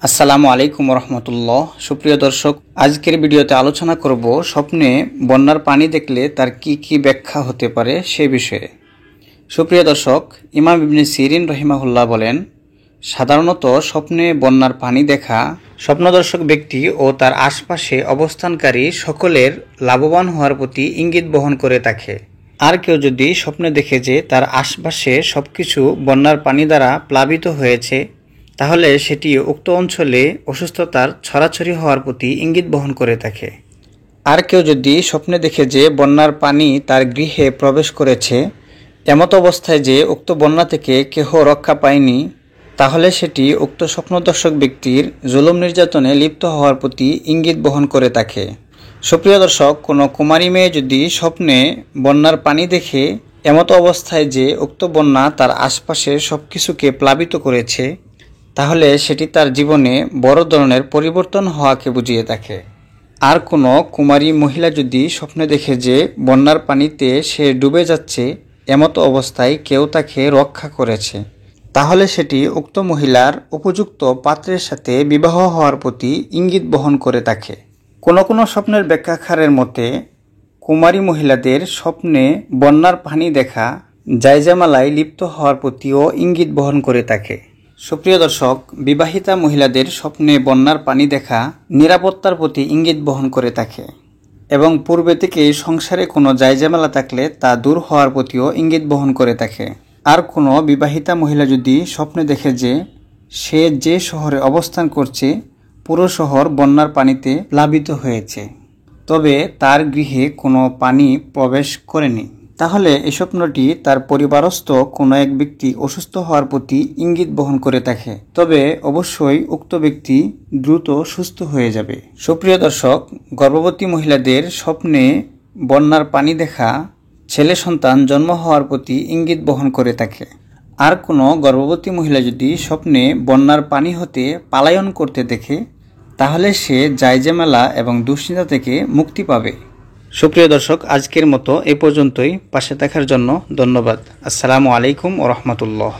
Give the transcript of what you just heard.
আসসালামু আলাইকুম রহমতুল্লাহ। সুপ্রিয় দর্শক, আজকের ভিডিওতে আলোচনা করব স্বপ্নে বন্যার পানি দেখলে তার কি কি ব্যাখ্যা হতে পারে সে বিষয়ে। সুপ্রিয় দর্শক, ইমাম ইবনে সিরিন রহিমাহুল্লাহ বলেন, সাধারণত স্বপ্নে বন্যার পানি দেখা স্বপ্নদর্শক ব্যক্তি ও তার আশপাশে অবস্থানকারী সকলের লাভবান হওয়ার প্রতি ইঙ্গিত বহন করে থাকে। আর কেউ যদি স্বপ্নে দেখে যে তার আশপাশে সবকিছু বন্যার পানি দ্বারা প্লাবিত হয়েছে, তাহলে সেটি উক্ত অঞ্চলে অসুস্থতার ছড়াছড়ি হওয়ার প্রতি ইঙ্গিত বহন করে থাকে। আর কেউ যদি স্বপ্নে দেখে যে বন্যার পানি তার গৃহে প্রবেশ করেছে, এমত অবস্থায় যে উক্ত বন্যা থেকে কেহ রক্ষা পায়নি, তাহলে সেটি উক্ত স্বপ্নদর্শক ব্যক্তির জুলুম নির্যাতনে লিপ্ত হওয়ার প্রতি ইঙ্গিত বহন করে থাকে। সুপ্রিয় দর্শক, কোনো কুমারী মেয়ে যদি স্বপ্নে বন্যার পানি দেখে এমত অবস্থায় যে উক্ত বন্যা তার আশপাশের সবকিছুকে প্লাবিত করেছে, তাহলে সেটি তার জীবনে বড় ধরনের পরিবর্তন হওয়াকে বুঝিয়ে থাকে। আর কোনো কুমারী মহিলা যদি স্বপ্নে দেখে যে বন্যার পানিতে সে ডুবে যাচ্ছে, এমত অবস্থায় কেউ তাকে রক্ষা করেছে, তাহলে সেটি উক্ত মহিলার উপযুক্ত পাত্রের সাথে বিবাহ হওয়ার প্রতি ইঙ্গিত বহন করে থাকে। কোনো কোনো স্বপ্নের ব্যাখ্যাকারের মতে, কুমারী মহিলাদের স্বপ্নে বন্যার পানি দেখা জায়জামালায় লিপ্ত হওয়ার প্রতিও ইঙ্গিত বহন করে থাকে। সুপ্রিয় দর্শক, বিবাহিতা মহিলাদের স্বপ্নে বন্যার পানি দেখা নিরাপত্তার প্রতি ইঙ্গিত বহন করে থাকে এবং পূর্বে থেকেই সংসারে কোনো জায়জামেলা থাকলে তা দূর হওয়ার প্রতিও ইঙ্গিত বহন করে থাকে। আর কোনো বিবাহিতা মহিলা যদি স্বপ্নে দেখে যে সে যে শহরে অবস্থান করছে পুরো শহর বন্যার পানিতে প্লাবিত হয়েছে, তবে তার গৃহে কোনো পানি প্রবেশ করেনি, তাহলে এই স্বপ্নটি তার পরিবারস্থ কোনো এক ব্যক্তি অসুস্থ হওয়ার প্রতি ইঙ্গিত বহন করে থাকে। তবে অবশ্যই উক্ত ব্যক্তি দ্রুত সুস্থ হয়ে যাবে। সুপ্রিয় দর্শক, গর্ভবতী মহিলাদের স্বপ্নে বন্যার পানি দেখা ছেলে সন্তান জন্ম হওয়ার প্রতি ইঙ্গিত বহন করে থাকে। আর কোনো গর্ভবতী মহিলা যদি স্বপ্নে বন্যার পানি হতে পলায়ন করতে দেখে, তাহলে সে জায়জামেলা এবং দুশ্চিন্তা থেকে মুক্তি পাবে। সুপ্রিয় দর্শক, আজকের মতো এ পর্যন্তই। পাশে থাকার জন্য ধন্যবাদ। আসসালামু আলাইকুম ওয়া রাহমাতুল্লাহ।